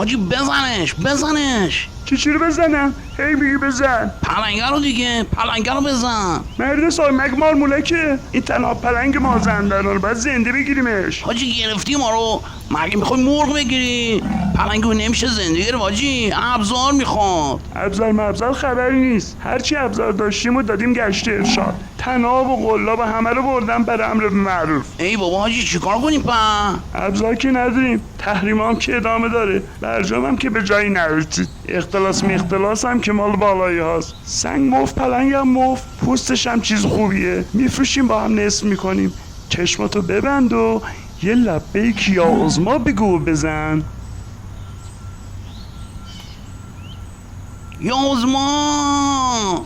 حاجی بزنش. چی رو بزنم؟ هی میگی بزن. پلنگه رو دیگه، پلنگه رو بزن. مرد سای مگه مال مولکه؟ این تنها پلنگ مازندران رو باید زنده بگیریمش. حاجی گرفتی ما رو، مگه میخوای مرغ بگیری؟ پلنگو نمیشه زنده گرفت حاجی، ابزار میخواد. ابزار خبری نیست. هرچی ابزار داشتیم و دادیم گشت ارشاد. طناب و قلاب همه رو بردم بر امر معروف. ای بابا حاجی چیکار کنیم ابزار که نداریم، تحریم هم که ادامه داره، برجام هم که به جایی نرسید، اختلاس هم که مال بالایی هاست. سنگ مفت، پلنگ هم مفت، پوستش هم چیز خوبیه، میفروشیم با هم نصف میکنیم. چشماتو ببند و یه لبیک یا عظما بگو بزن. یا عظما.